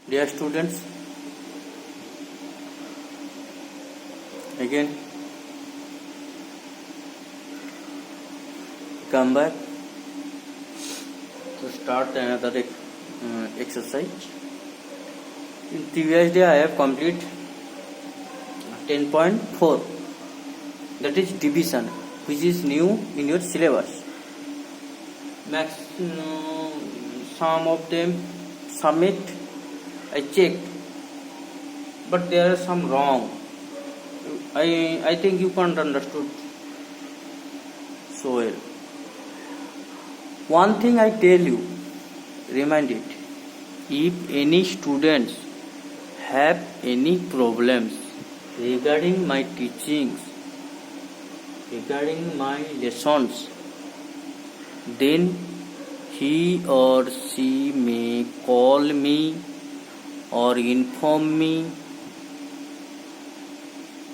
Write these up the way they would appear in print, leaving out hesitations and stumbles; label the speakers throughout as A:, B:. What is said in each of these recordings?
A: Dear students, again come back to start another exercise. In previous day I have completed 10.4, that is division, which is new in your syllabus. Some of them submit I checked, but there are some wrong. I think you can't understood so well. One thing I tell you, remind it. If any students have any problems regarding my teachings, regarding my lessons, then he or she may call me or inform me.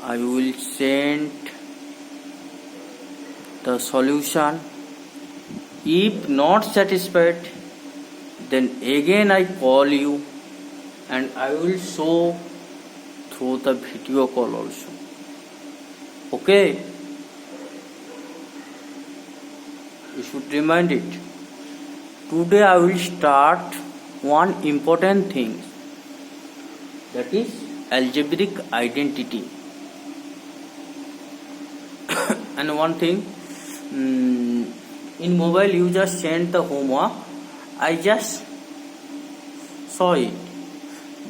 A: I will send the solution. If not satisfied, then again I call you and I will show through the video call also. Okay? You should remind it. Today I will start one important thing, that is algebraic identity. And one thing, in mobile you just send the homework, I just saw it,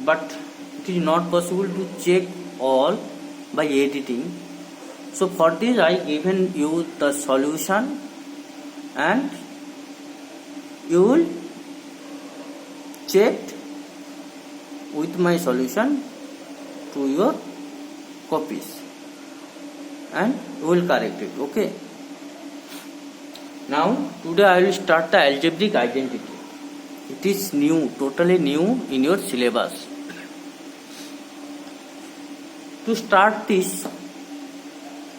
A: but it is not possible to check all by editing. So for this I given you the solution and you will check with my solution to your copies and you will correct it. Okay. Now today I will start the algebraic identity. It is new, totally new in your syllabus. To start this,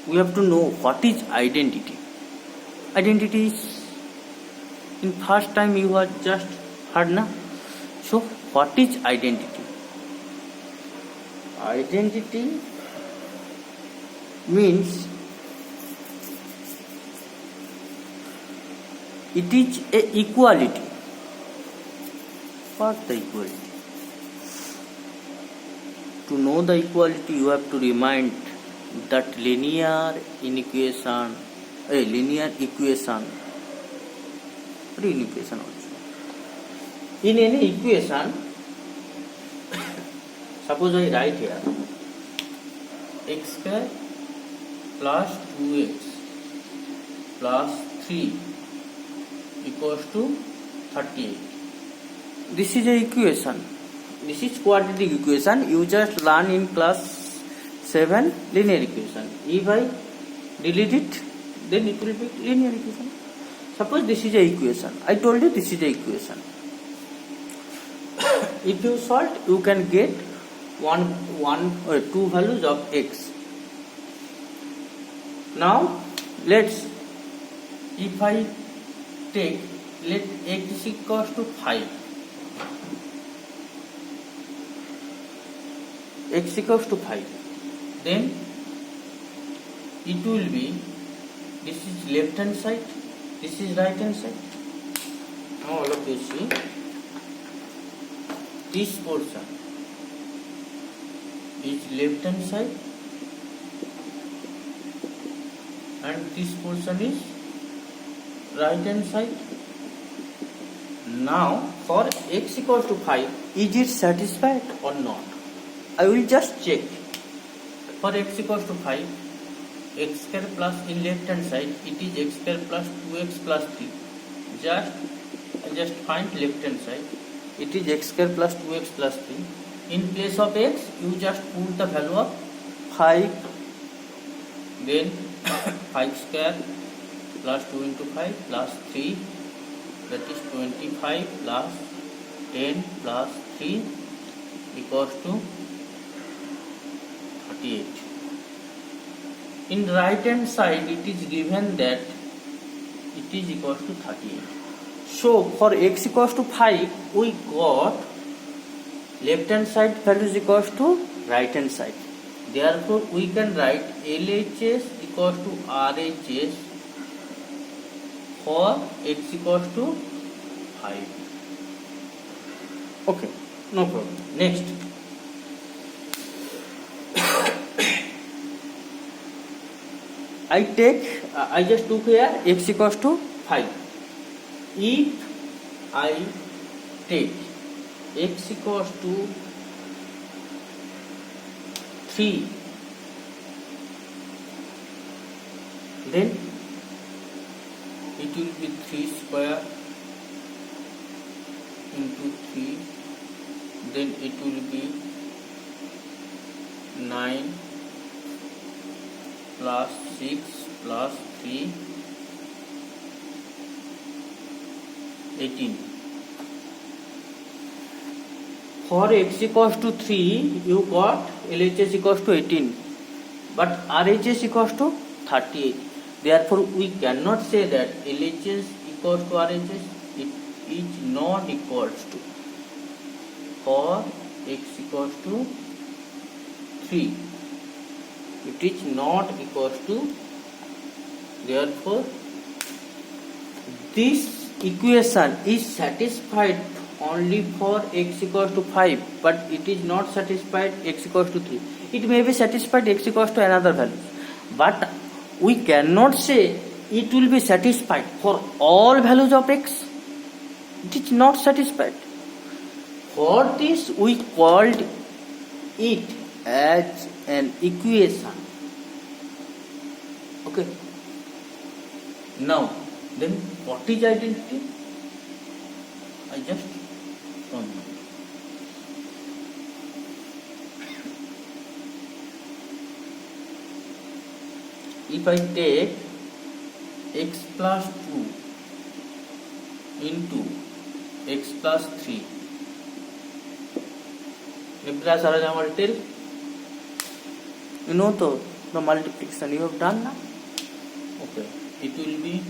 A: we have to know what is identity. Identity is, in first time you have just heard, na? So what is identity? Identity means it is a equality. What the equality? To know the equality, you have to remind that linear equation also. In any equation, suppose I write here x square plus 2x plus 3 equals to 38. This is a equation. This is quadratic equation. You just learn in class 7 linear equation. If I delete it, then it will be linear equation. Suppose this is a equation. I told you this is a equation. If you solve, you can get two values of x. Now if I take, let x is equals to 5. X equals to 5. Then it will be, this is left hand side, this is right hand side. Now all of you see, this portion is left hand side and this portion is right hand side. Now for x equals to 5, is it satisfied or not? I will just check. For x equals to 5, x square plus in left hand side, it is x square plus 2x plus 3. Just find left hand side. It is x square plus 2x plus 3. In place of x, you just put the value of 5. Then 5 square plus 2 into 5 plus 3, that is 25 plus 10 plus 3 equals to 38. In right hand side, it is given that it is equals to 38. So for x equals to 5, we got left hand side value is equals to right hand side. Therefore we can write LHS equals to RHS for x equals to 5. Okay, no problem. Next, I just took here x equals to 5. If I take x equals to 3, then it will be 3 square into 3, then it will be 9 plus 6 plus 3, 18. For x equals to 3, you got LHS equals to 18, but RHS equals to 38. Therefore, we cannot say that LHS equals to RHS. It is not equals to. For x equals to 3, it is not equals to. Therefore, this equation is satisfied only for x equals to 5, but it is not satisfied x equals to 3. It may be satisfied x equals to another value, but we cannot say it will be satisfied for all values of x. It is not satisfied. For this we called it as an equation. Okay. Now, then what is identity? I just don't know. If I take x plus 2 into x plus 3, Laplace multiple, you know the multiplication you have done now? Okay, it will be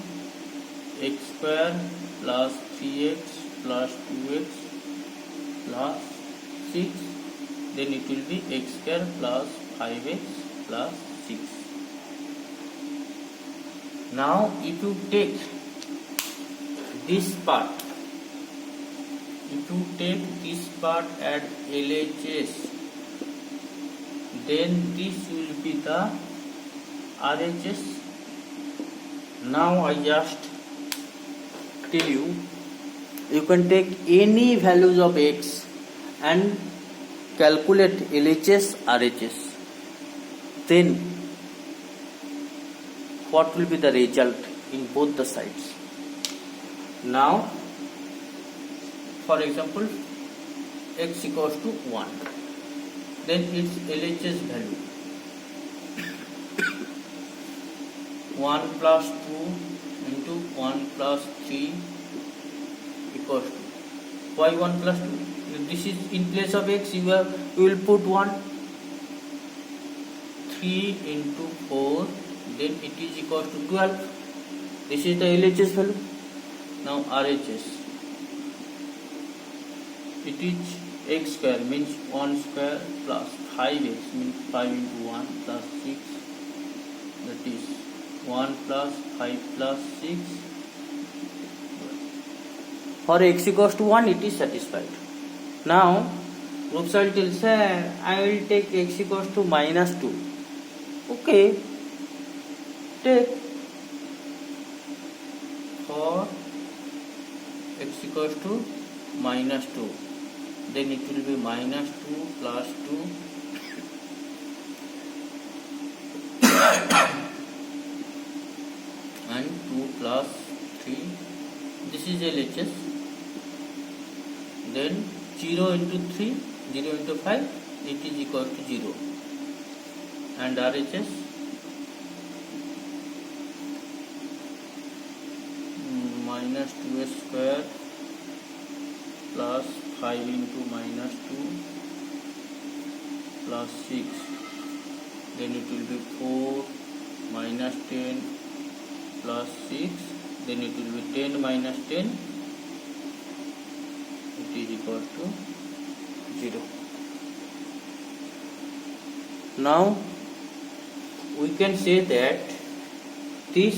A: x square plus 3x plus 2x plus 6, then it will be x square plus 5x plus 6. Now if you take this part, at LHS, then this will be the RHS. Now I just tell you, you can take any values of x and calculate LHS, RHS. Then what will be the result in both the sides? Now, for example, x equals to 1, then its LHS value 1 plus 2 into 1 plus 3 equals to, why 1 plus 2? This is in place of x, you will put 1. 3 into 4, then it is equals to 12. This is the LHS value. Now RHS, it is x square means 1 square plus 5x means 5 into 1 plus 6, that is 1 plus 5 plus 6. For x equals to 1, it is satisfied. Now Rupsal tells, sir, I will take x equals to minus 2. Okay, take. For x equals to minus 2, then it will be minus 2 plus 2 and 2 plus 3. This is LHS. Then 0 into 3, 0 into 5, it is equal to 0. And RHS, minus 2 square plus 5 into minus 2 plus 6, then it will be 4 minus 10 plus 6, then it will be 10 minus 10, it is equal to 0. Now we can say that this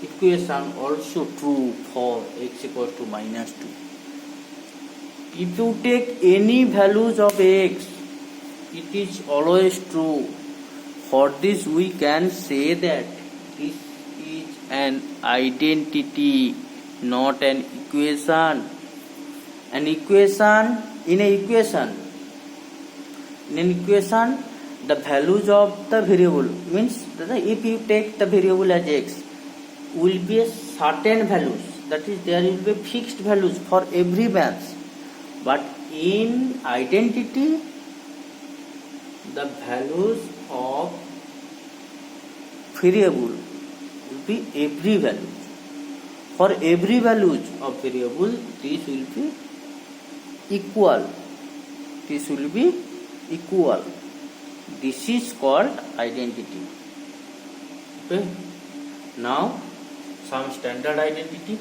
A: equation also true for x equals to minus 2. If you take any values of x, it is always true. For this we can say that this is an identity, not an equation. An equation, in an equation, the values of the variable means that if you take the variable as x, will be a certain values, that is there will be fixed values for every branch. But in identity, the values of variable will be every value. For every values of variable, this will be equal. This will be equal. This is called identity. Okay. Now some standard identity.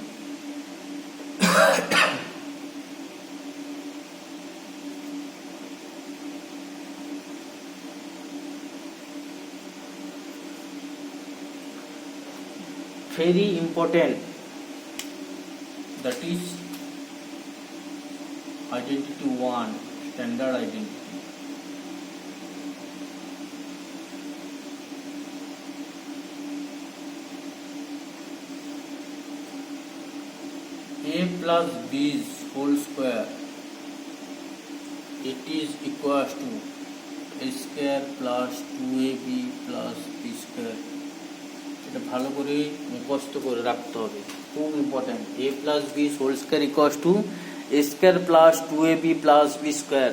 A: Very important, that is identity 1, standard identity. A plus b whole square, it is equals to a square plus 2ab plus b square. এটা ভালো করে মুখস্থ করে রাখতে হবে, খুব important. a plus b whole square equals to a square plus 2ab plus b square.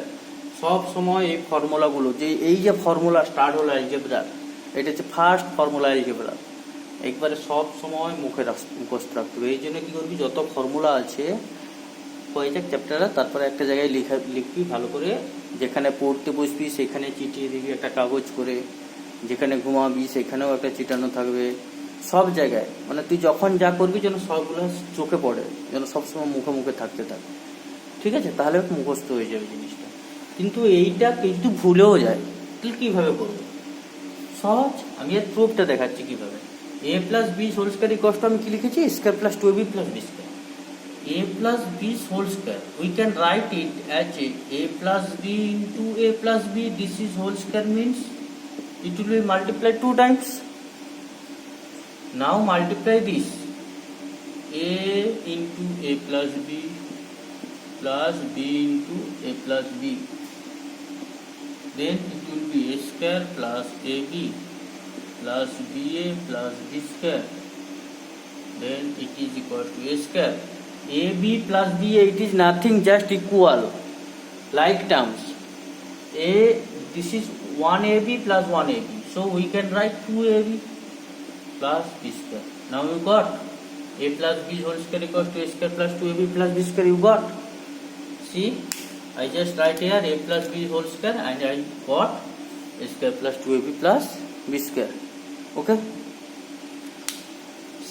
A: সব সময় এই ফর্মুলাগুলো, যে এই যে ফর্মুলা স্টার্ট হলো অ্যালজেব্রা, এটা হচ্ছে ফার্স্ট ফর্মুলা অ্যালজেব্রা, একবারে সব সময় মুখস্থ রাখতে হবে। এই জন্য কী করবি, যত ফর্মুলা আছে কয়েক চ্যাপ্টারে, তারপরে একটা জায়গায় লিখবি ভালো করে, যেখানে পড়তে বসবি সেখানে চিঠিয়ে দিবি একটা কাগজ করে, যেখানে ঘুমাবি সেখানেও একটা চিটানো থাকবে, সব জায়গায়, মানে তুই যখন যা করবি যেন সবগুলো চোখে পড়ে, যেন সবসময় মুখে মুখে থাকতে থাকে, ঠিক আছে? তাহলে মুখস্থ হয়ে যাবে জিনিসটা। কিন্তু এইটা কিন্তু ভুলেও যায়, তাহলে কীভাবে করবো? সহজ, আমি এর প্রুফটা দেখাচ্ছি কীভাবে। a plus b whole square equals to, আমি কি লিখেছি, square plus 2ab plus b square. a plus b whole square, we can write it as a plus b into a plus b, this is whole square means it will be multiplied 2 times. Now multiply this, a into a plus b plus b into a plus b, then it will be a square plus ab plus ba plus b square, then it is equal to a square. ab plus ba, it is nothing, just equal, like terms. This is 1ab plus 1ab, so we can write 2ab plus b square. Now you got a plus b whole square equals to a square plus 2ab plus b square. You got, see, I just write here a plus b whole square and I got a square plus 2ab plus b square. Okay,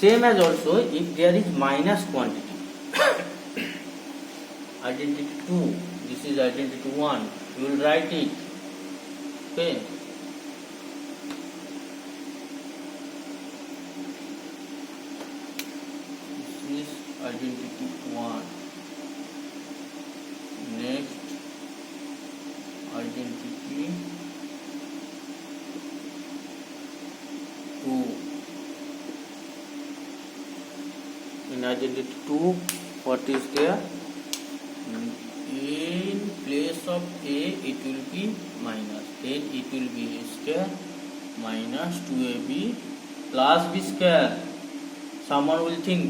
A: same as also if there is minus quantity, identity 2, this is identity 1, you will write it. Okay, this is identity 1. Next, identity 2. In identity 2, what is there? In place of a it will be minus, then it will be a square minus 2ab plus b square. Someone will think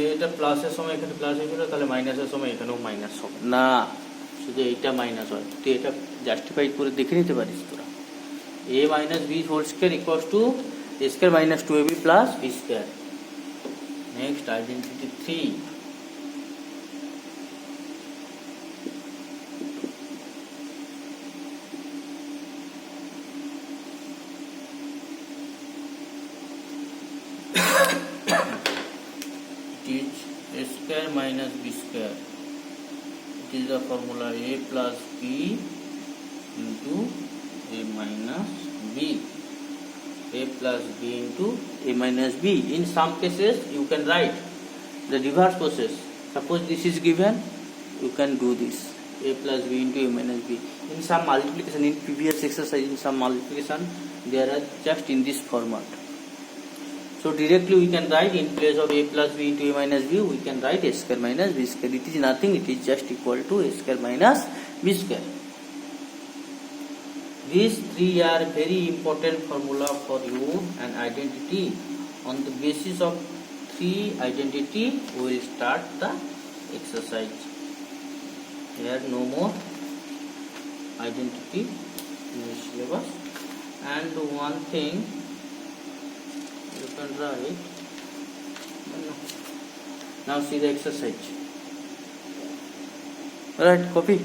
A: এটা প্লাসের সময় এখানে plus হয়েছিল, তাহলে মাইনাসের সময় এখানেও minus হবে না, শুধু এইটা মাইনাস হয়। তুই এটা জাস্টিফাই করে দেখে নিতে পারিস তোরা। a minus b whole square equals to a square minus 2ab plus b square. Next identity 3, it is a square minus b square. It is the formula a plus b plus b into a minus b. In some cases you can write the reverse process. Suppose this is given, you can do this, a plus b into a minus b. In some multiplication, in previous exercise, in some multiplication, there are just in this format. So directly we can write, in place of a plus b into a minus b, we can write a square minus b square. It is nothing, it is just equal to a square minus b square. These three are very important formula for you and identity. On the basis of three identity, we will start the exercise. Here no more identity in the syllabus. And one thing you can write. Now see the exercise. Alright, copy.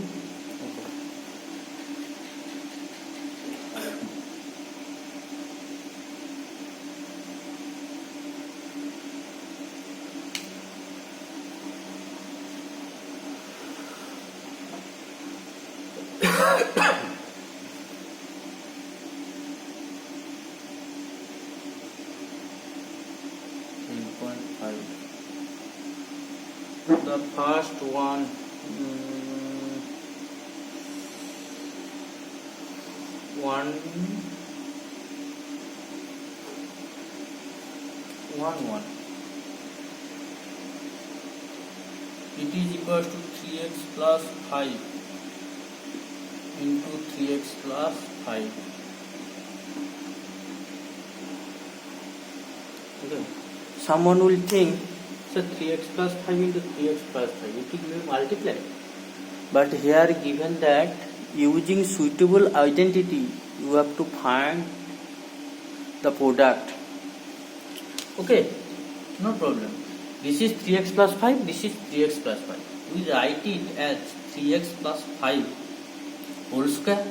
A: The first one, one. It is equals to 3x plus 5 into 3x plus 5. Okay. Someone will think, so 3x plus 5 into 3x plus 5, it will be multiplied. But here given that using suitable identity, you have to find the product. Okay, no problem. This is 3x plus 5, this is 3x plus 5. We write it as 3x plus 5 whole square.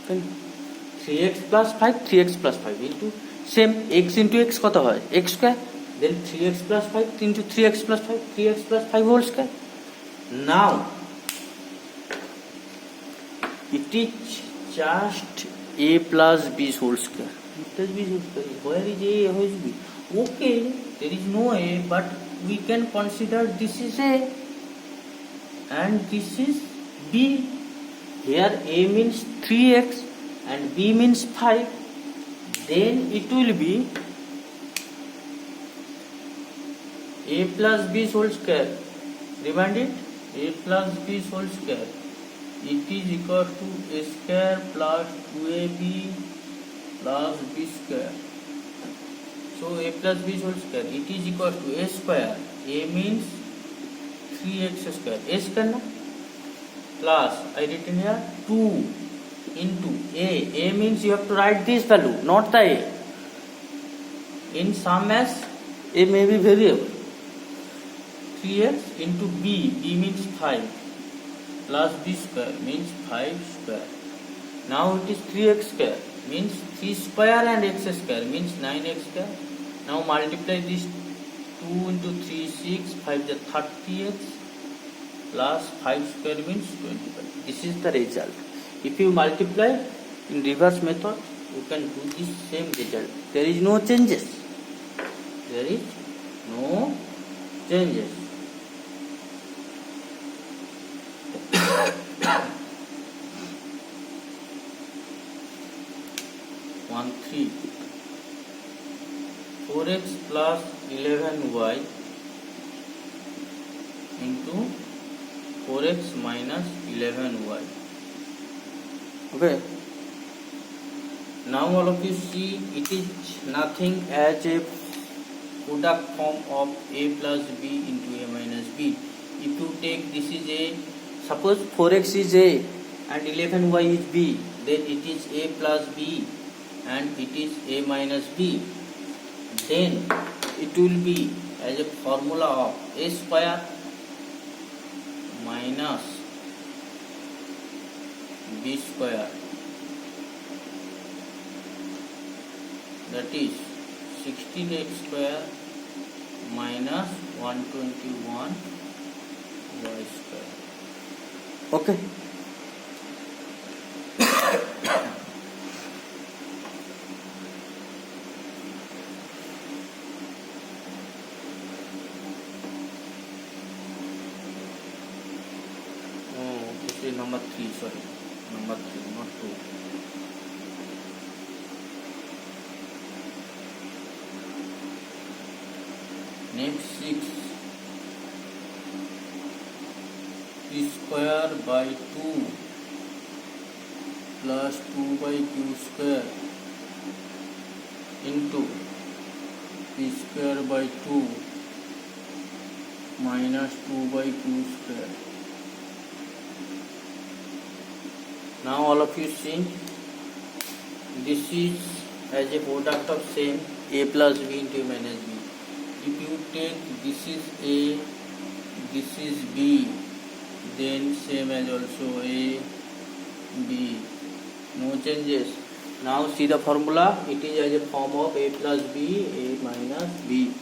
A: 3x plus 5, 3x plus 5 into same x into x কত হয় x square. Then 3x plus 5 into 3x plus 5, 3x plus 5 whole square. Now, it is just a plus b whole square. A plus b whole square. Where is a? Where is b? Okay, there is no a, but we can consider this is a and this is b. Here a means 3x and b means 5. Then it will be a plus b whole square. Remind it, a plus b whole square. It is equal to a square plus 2ab plus b square. So a plus b whole square. It is equal to a square. A means 3x square. A square na? Plus I written here 2 into a. A means you have to write this value, not the a. In sum as a may be variable. 3x into b. B means 5 plus b square means 5 square. Now it is 3x square means 3 square and x square means 9x square. Now multiply this 2 into 3 6, 5 is 30x plus 5 square means 25. This is the result. If you multiply in reverse method, you can do this same result. There is no changes. There is no changes. One 3 4x plus 11y into 4x minus 11y. Okay. Now all of you see, it is nothing as a product form of a plus b into a minus b. If you take this is a, suppose 4x is a and 11y is b, then it is a plus b and it is a minus b. Then it will be as a formula of a square minus b square, that is 16x square minus 121 y square. Okay. number 3, sorry, number 3, not 2. Next 6, p square by 2 plus 2 by q square into p square by 2 minus 2 by q square. Now all of you see, this is as a product of same a plus b into a minus b. If you take this is a, this is b, then same as also a, b, no changes. Now see the formula, it is as a form of a plus b, a minus b.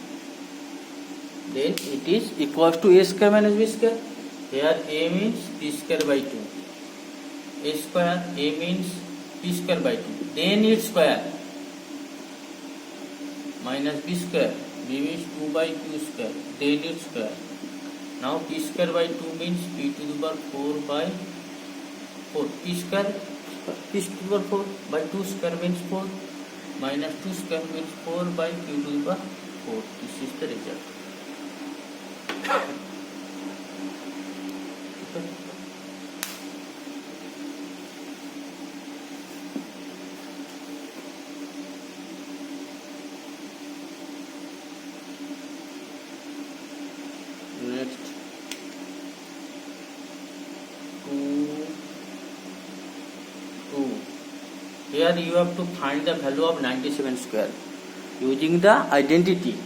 A: Then it is equals to a square minus b square. Here a means p square by 2, a square, a means p square by 2, then its square minus b square, b means 2 by q square, then its square. Now p square by 2 means p to the power 4 by 4, p square, p to the power 4 by 2 square means 4, minus 2 square means 4 by q to the power 4. This is the result. Next, 2. Here you have to find the value of 97 square using the identity.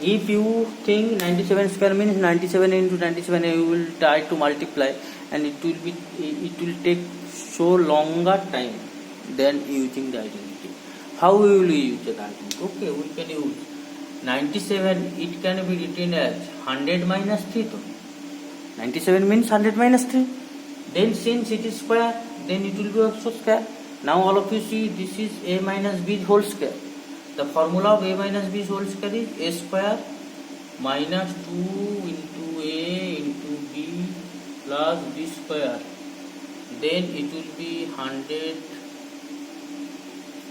A: If you think 97 square means 97 into 97, you will try to multiply, and it will take so longer time than using the identity. How we will use the identity? Okay, we can use 97. It can be written as 100 minus 3. 97 means 100 minus 3. Then since it is square, then it will be also square. Now all of you see, this is a minus b whole square. The formula of a minus b whole square is a square minus 2 into a into b plus b square. Then it will be 100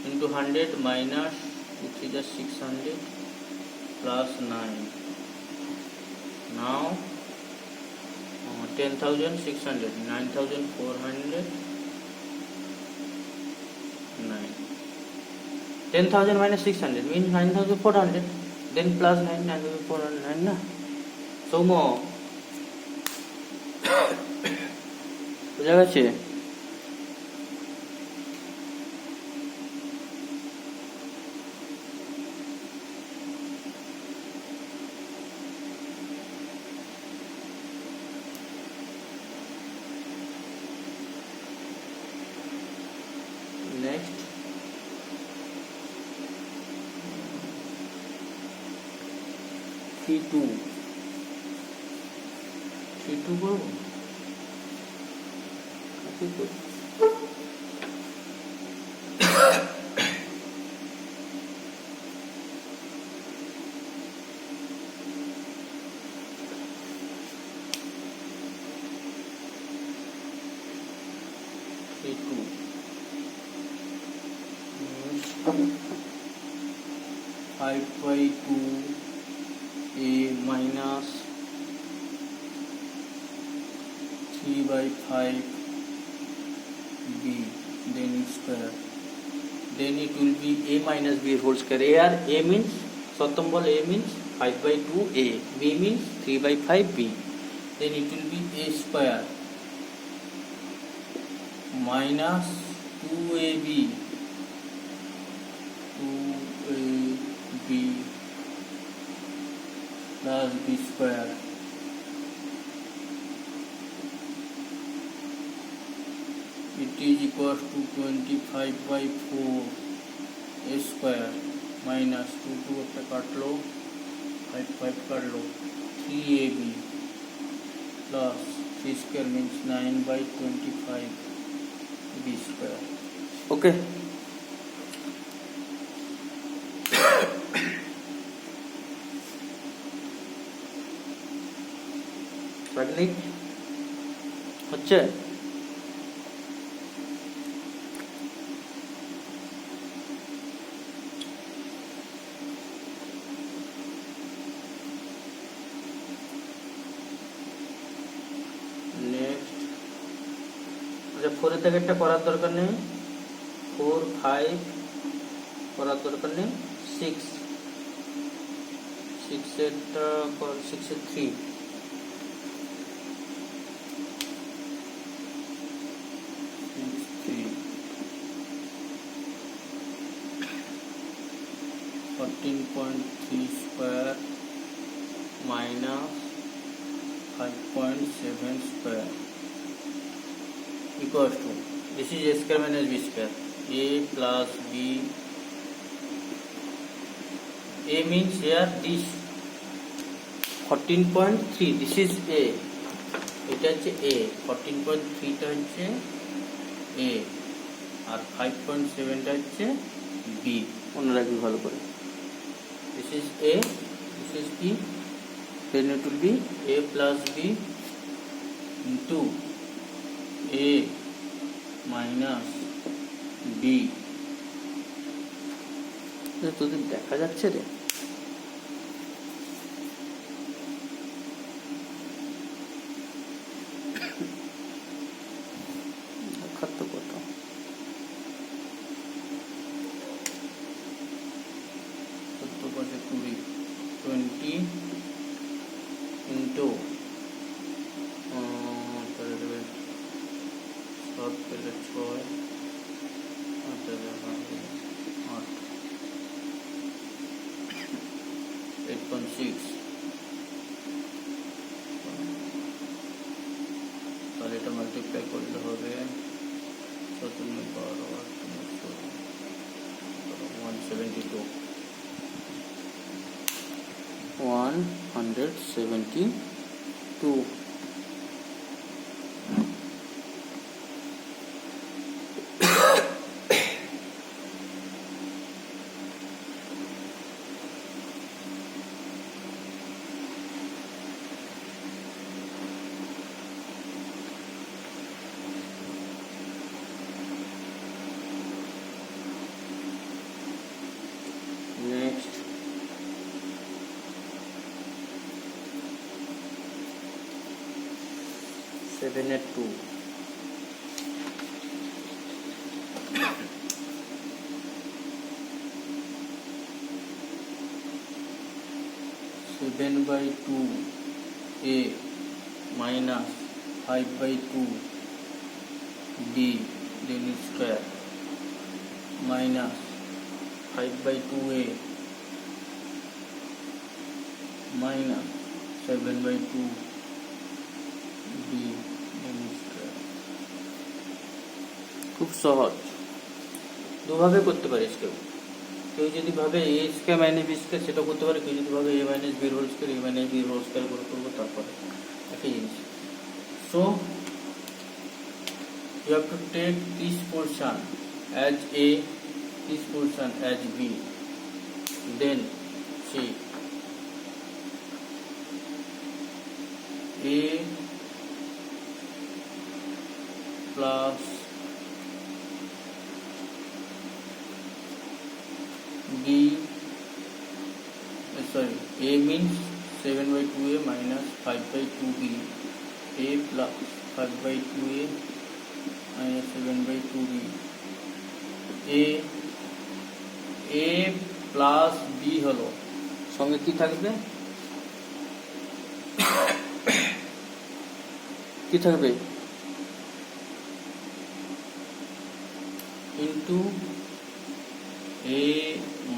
A: into 100 minus, which is just 600 plus 9. Now 10,600, 9,400, 9. 10,000 minus 600 means 9,400. Then plus 9, 9,400. Na? So more. বুঝা গেছে? Next, C2 করব। C2 5 by 2 a minus 3 by 5 b, then its square. Then it will be a minus b whole square. Here a means Satyambal, a means 5 by 2 a, b means 3 by 5 b. Then it will be a square minus 2ab plus b square. It is equals to 25 by 4 a square minus 2 2 একটা কাটলো 5 5 কাটলো 3ab plus 3 square means 9 by 25 b square. Okay. হচ্ছে 4 থেকে একটা করার দরকার নেই, 4 5 করার দরকার নেই, 6 এরটা 6 এর 3 14.3 square minus 5.7 square equals to, this is a square minus b square, a plus b, a means here this 14.3, this is a, এটা হচ্ছে a, 14.3 টা হচ্ছে a আর 5.7 টা হচ্ছে b, মনে রাখবি ভালো করে। This is a, this is b, then it will be a plus b into a minus b। তোদের দেখা যাচ্ছে রে? কত কত কত পাশে 20 into 8.6, তাহলে এটা মাল্টিপ্লাই করলে হবে 172। Next, seven at 2, 7/2 a minus 5/2 b, then square minus 5/2a minus 7/2 b, then square। খুব সহজ, দুভাবে করতে পারিস। কেউ যদি ভাবে a square minus b square সেটা করতে পারে, কেউ যদি ভাবে a minus b whole square, a minus b whole square করে করবো, তারপরে একই জিনিস। So you have to take this portion as a, this portion as b, then see a plus b, sorry, a means 7/2a minus 5/2b, a plus 5/2a minus 7/2b, a plus b হলো, সঙ্গে কি থাকবে? কি থাকবে? Into a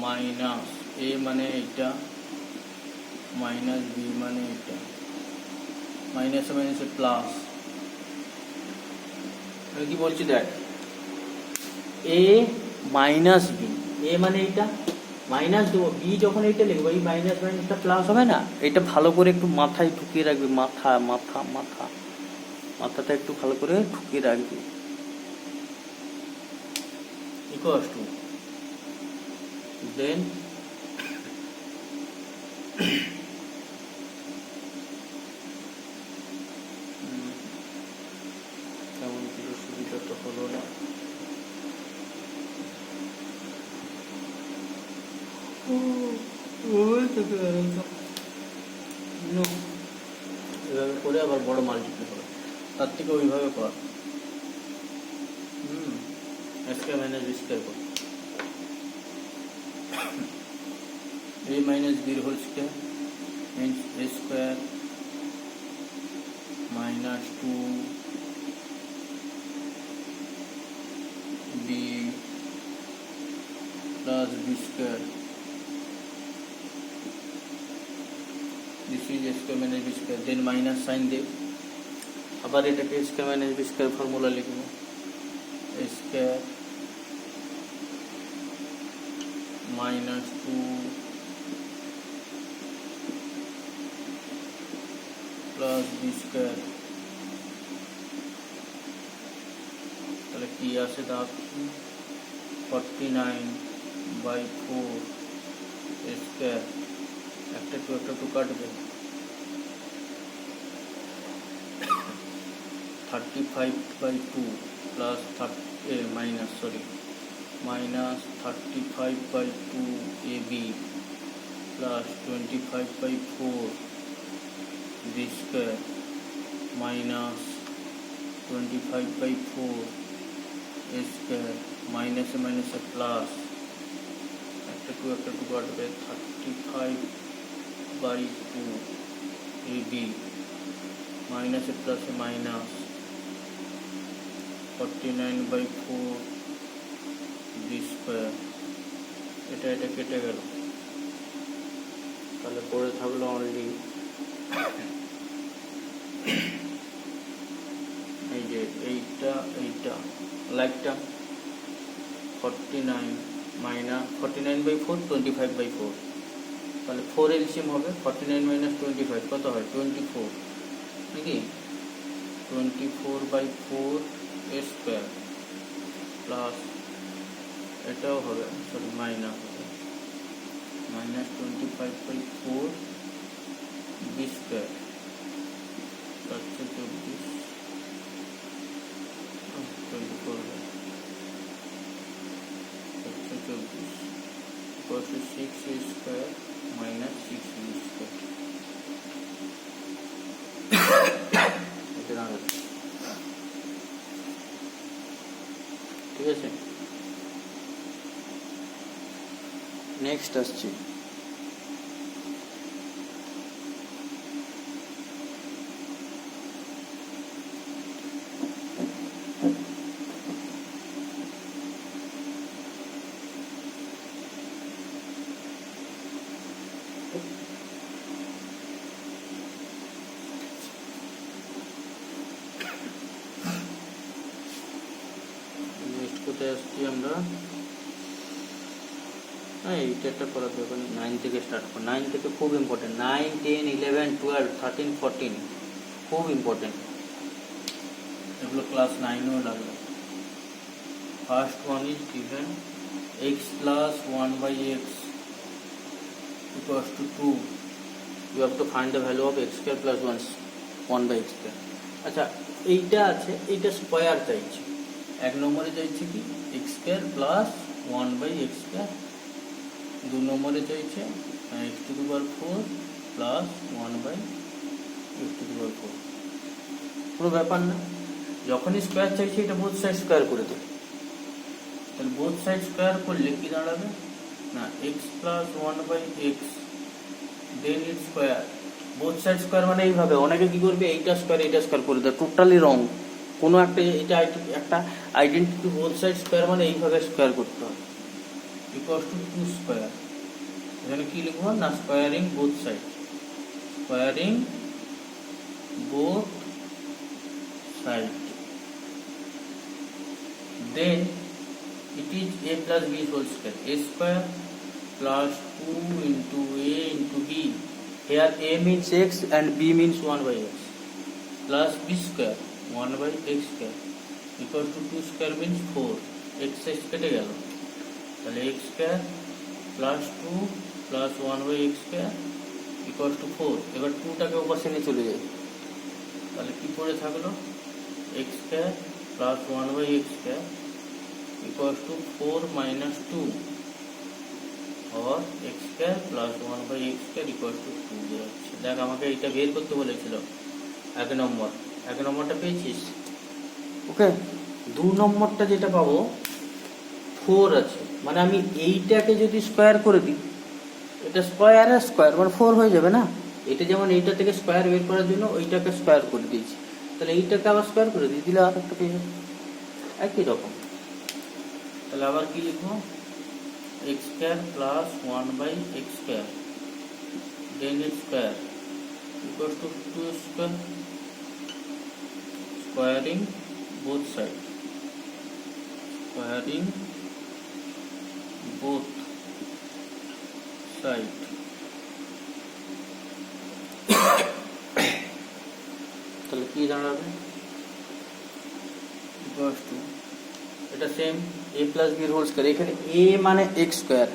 A: minus, a মানে এটা, minus b মানে এটা, মাইনাসে মাইনাসে প্লাস। আমি কি বলছি দেখ, a মাইনাস b, a মানে এটা মাইনাস দেবো, b যখন এটা লিখবো এই মাইনাস মাইনাসটা প্লাস হবে না? এটা ভালো করে একটু মাথায় ঢুকিয়ে রাখবি, মাথাটা একটু ভালো করে ঢুকিয়ে রাখবি। equals to, then কেমন কিছু সুবিধা তো হলো না। এভাবে করে আবার বড় মাল্টিপ্লাই হবে, তার থেকে ওইভাবে কর। a square minus b square को a minus b whole square means a square minus 2b plus b square. This is a square minus b square. Then minus sign दे. আবার এটাকে square minus b square formula লিখব a square minus 2 plus b square তাহলে কি আসে দাঁড়াচ্ছে 49/4 square একটা two কাটবে 35/2 plus minus 35/2 AB plus 25/4 b square minus 25/4 a square minus a plus একটা টু কাটবে 35/2 AB minus a plus a minus 49/4 b square এটা কেটে গেল তাহলে পড়ে থাকলো অনলি এই যে এইটা লাইকটা 49 minus 49/4 25/4 তাহলে 4 এলসিএম হবে 49 minus 25 কত হয় 24 নাকি 24/4 a square plus এটাও হবে sorry minus 25/4 b square plus 6 a square minus 6 b square ঠিক আছে নেক্সট আসছে কোথায় আসছি আমরা এইটা একটা করার দরকার 9 থেকে স্টার্ট করো 9 থেকে খুব ইম্পর্টেন্ট 9 10 11 12 13 14 খুব ইম্পর্টেন্ট এগুলো ক্লাস 9 এও লাগবে first one is given x plus 1/x equals to 2 you have to find the value of x square plus 1/x square আচ্ছা এইটা আছে এইটা স্কয়ার চাইছে এক নম্বরে চাইছে কি x square plus 1/x square দু নম্বরে চাইছে x to the power 4 plus 1/x to the power 4 পুরো ব্যাপার না যখনই স্কয়ার চাইছে এটা বোথ সাইড স্কয়ার করে দেব তাহলে বোথ সাইড স্কয়ার করলে কি দাঁড়াবে না x plus 1/x then its square both side square মানে এইভাবে অনেকে কি করবে এইটা স্কয়ার করে দেয় টোটালি রং কোনো একটা এটা একটা আইডেন্টিটি বোথ সাইড স্কয়ার মানে এইভাবে স্কয়ার করতে হবে equals to 2 square এখানে কি লিখব না squaring both side then it is a plus b whole square a square plus 2 into a into b here a means x and b means 1/x plus b square 1/x square equals to 2 square means 4 x কেটে গেল তাহলে x square plus 2 plus 1/x square equals to 4 এবার 2 টাকে ওপাশে নিয়ে চলে যায় তাহলে কি পড়ে থাকলো x square plus 1/x square equals to 4 minus 2 or x square plus 1/x square equals to 2 বেরোচ্ছে দেখ আমাকে এটা বের করতে বলেছিল এক নম্বরটা পেয়েছিস ওকে 2 নম্বরটা যেটা পাবো 4 আছে, মানে আমি এইটাকে যদি স্কোয়ার করে দিই, এটা স্কোয়ার আর স্কোয়ার মানে 4 হয়ে যাবে না। এটা যেমন এইটা থেকে স্কোয়ার বের করার জন্য ওইটাকে স্কোয়ার করে দিয়েছি, তাহলে এইটাকে আবার স্কোয়ার করে দিই, দিলে আর একটা পেয়ে যাবে একই রকম। তাহলে আবার কি লিখবো, x square plus 1/x square then x square equals to 2 square, squaring both sides, squaring both side, তাহলে কি দাঁড়াবে, ইকুয়ালস টু, এটা same a plus b whole square, এখানে a মানে x স্কয়ার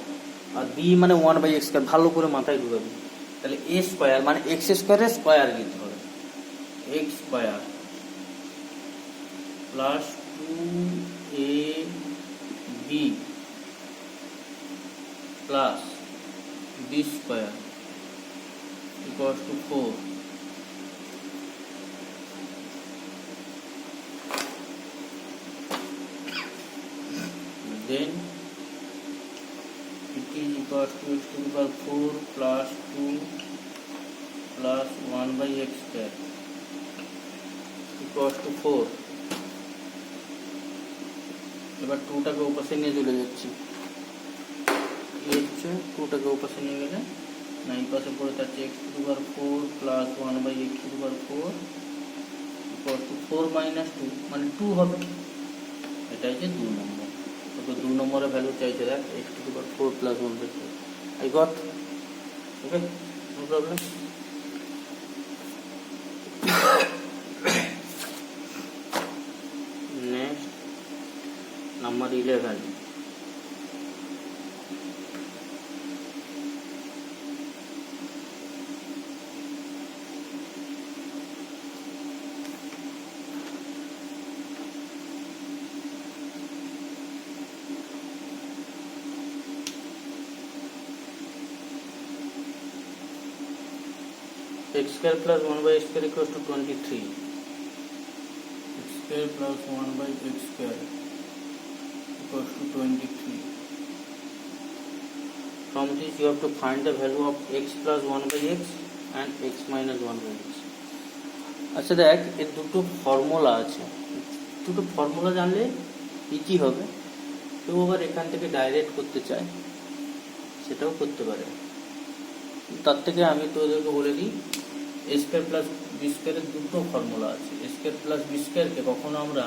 A: আর b মানে 1/x স্কয়ার, ভালো করে মাথায় ঢুকাবে। তাহলে a স্কয়ার মানে x স্কয়ারের স্কয়ার নিতে হবে, x square plus 2ab plus b square equals two 4। Then it is equal to x to the power 4 plus 2 plus 1/x square equals to 4। এবার 2টাকে ওপাশে নিয়ে চলে যাচ্ছি, কি হচ্ছে 2টাকে ওপাশে নিয়ে গেলে না, এই পাশে পড়ে থাকছে x to the power 4 plus 1/x to the power 4 equals to 4 minus 2 মানে 2 হবে। এটা হচ্ছে 2 নম্বর, তো 2 নম্বরের ভ্যালু চাইছে দেখ x to the power 4 plus 1/4। I got, okay, no problem. Next, number 11. x square plus 1/x square equals to 23. X square plus 1/x square equals to 23. From this you have to find the value of x plus 1/x and x minus 1/x. আচ্ছা দেখ, এর দুটো formula আছে, দুটো formula জানলে easy হবে। কেউ আবার এখান থেকে ডাইরেক্ট করতে চায়, সেটাও করতে পারে। তার থেকে আমি তোদেরকে বলে দিই, এ স্কোয়ার প্লাস বি স্কোয়ারের দুটো ফর্মুলা আছে। এ স্কোয়ার প্লাস বি স্কোয়ারকে কখনো আমরা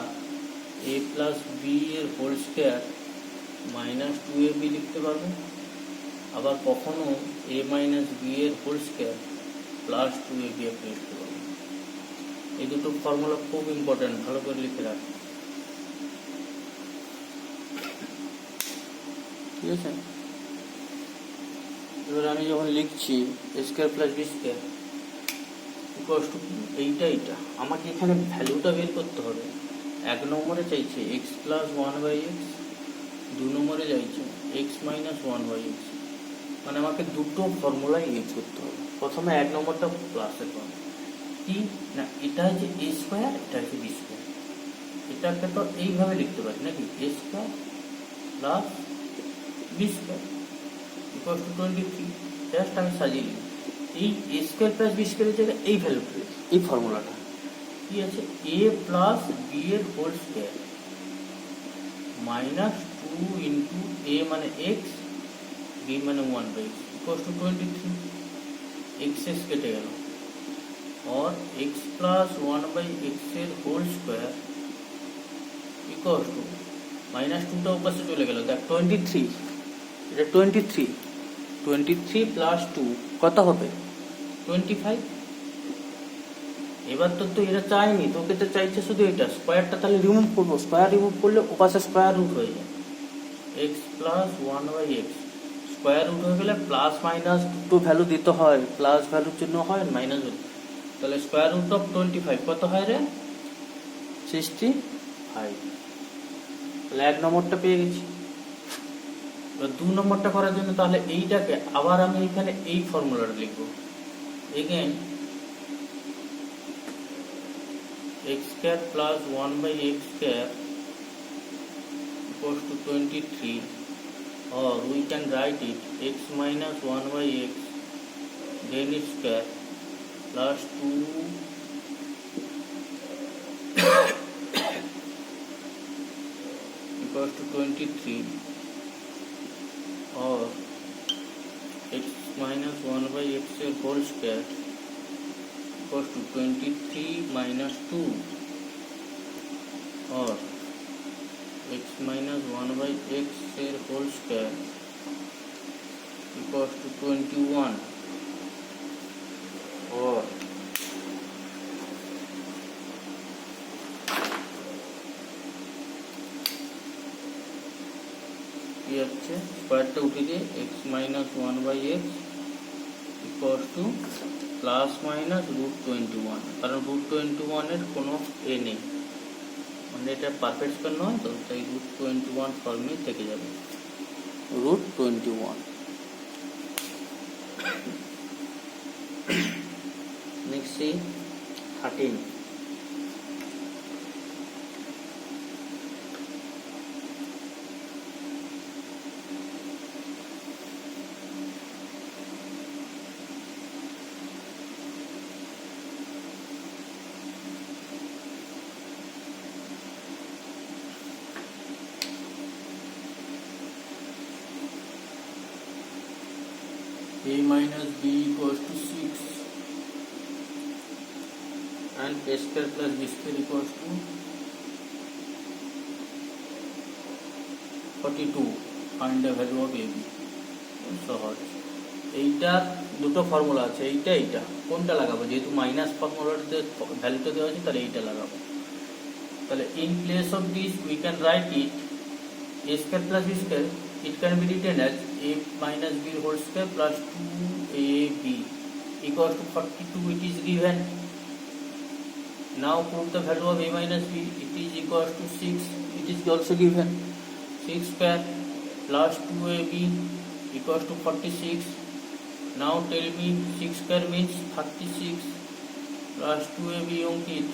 A: এ প্লাস বি এর হোল স্কোয়ার মাইনাস 2ab লিখতে পারবো, আবার কখনো এ মাইনাস বি এর হোল স্কোয়ার প্লাস 2ab লিখতে পারবো। এই দুটো ফর্মুলা খুব ইম্পর্টেন্ট, ভালো করে লিখে রাখ, ঠিক আছে। এবার আমি যখন লিখছি a square plus b square equals to এইটা আমাকে এখানে ভ্যালুটা বের করতে হবে। 1 নম্বরে চাইছে x প্লাস 1/x, 2 নম্বরে চাইছে x মাইনাস 1/x, মানে আমাকে দুটো ফর্মুলাই ইউজ করতে হবে। প্রথমে 1 নম্বরটা প্লাসের পাবো কি না, এটা হচ্ছে এ স্কোয়ার, এটা হচ্ছে বি স্কোয়ার। এটাকে তো এইভাবে লিখতে পারি নাকি, a square plus b square equals to 23। Just আমি সাজিয়ে নিই, এই এ স্কোয়ার প্লাস বি স্কোয়ারের জায়গায় এই ভ্যালুটা, এই ফর্মুলাটা কি আছে, এ প্লাস বি এর হোল স্কোয়ার মাইনাস 2 ইন্টু এ মানে এক্স, বি মানে 1/x ইকুয়ালস টু 23। এক্স কেটে গেল, और x प्लस 1/x এর whole square equals to minus 2টা উপরে চলে গেল, দেখ 23, এটা 23 প্লাস 2 কত হবে 25। এবার তো এটা চাইনি, তোকে তো চাইছে শুধু এটা স্কোয়ারটা, তাহলে রিমুভ করবো, স্কোয়ার রিমুভ করলে ওপাশে স্কোয়ার রুট হয়ে যায়, x plus 1/x square root হয়ে গেলে প্লাস মাইনাস দুটো ভ্যালু দিতে হয়, প্লাস ভ্যালুর জন্য হয় মাইনাস ভ্যালু, তাহলে স্কোয়ার রুট অফ 25 কত হয় রে 65। তাহলে 1 নম্বরটা পেয়ে গেছি। এবার 2 নম্বরটা করার জন্য তাহলে এইটাকে আবার আমি এখানে এই ফর্মুলাটা লিখবো, again x square plus 1/x square equals to 23, or we can write it x minus 1 by x then its square plus 2 equals to 23, or x minus 1 by x whole square equals to 23 minus 2, or x minus 1 by x whole square equals to 21, or কি হচ্ছে স্কয়ারটা উঠে দিয়ে x minus 1 by x equals to plus minus √21, কারণ √21 এর কোনো এ নেই, মানে এটা পারফেক্ট স্কয়ার নয় তো, তাই √21 ফর্মেই থেকে যাবে √21। Next C 13, a minus b equals to 6 and a square plus b square equals to 42, find the value of ab। সহজ, এইটার দুটো ফর্মুলা আছে, এইটা কোনটা লাগাবো, যেহেতু মাইনাস ফর্মুলাতে ভ্যালুটা দেওয়া আছে তাহলে এইটা লাগাবো। তাহলে in place of this we can write it a square plus b square, it can be written as a minus b whole square plus 2ab equals to 42, it is given। Now prove the value of a minus b, it is equals to 6, it is also given। 6 square plus 2ab equals to 46, now tell me 6 square means 36 plus 2ab Ankit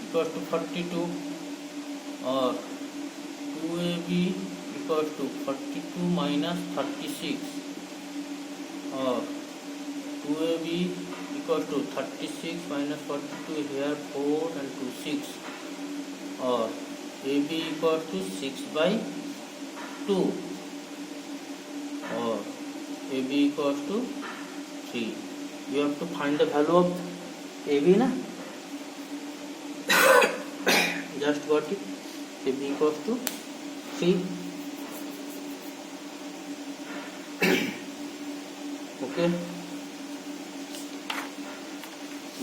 A: equals to 42, or 2ab equals to 42 minus 36, or 2ab equals to 36 minus 42, here 4 and 2 6, or ab equals to 6 by 2, or ab equals to 3। You have to find the value of ab na, just got it, ab equals to 3। Okay,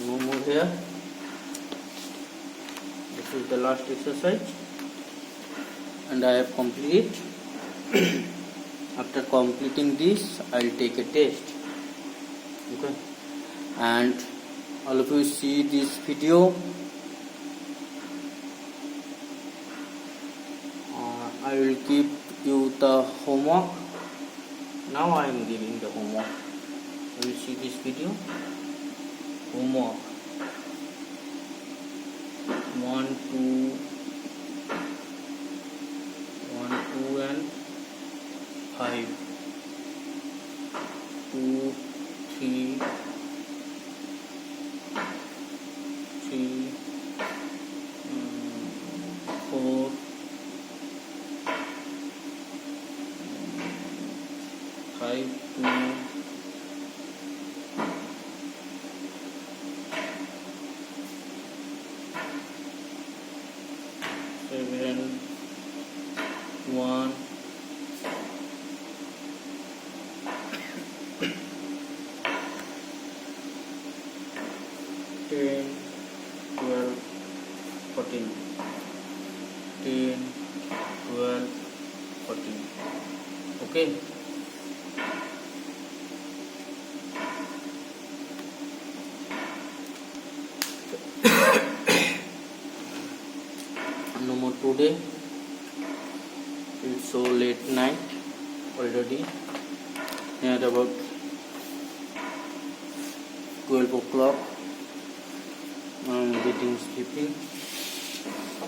A: no more here, this is the last exercise and I have completed after completing this I will take a test, okay, and all of you see this video, I will give you the homework, now I am giving the homework, you will see this video, homework 1, 2 and 5, 2, 3, 4, 5, 2, 7, 1, 10, 12, 14, 10, 12, 14, okay। No more today, it's so late night already, near about 12 o'clock, I'm getting sleepy,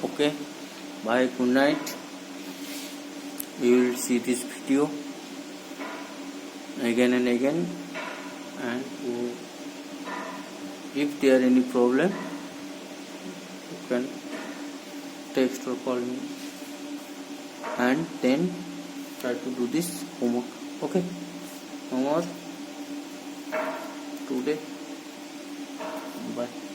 A: okay, bye, good night। you will see this video again and again, and if there any problem you can text or call me, and then try to do this homework. Okay, homework today. Bye.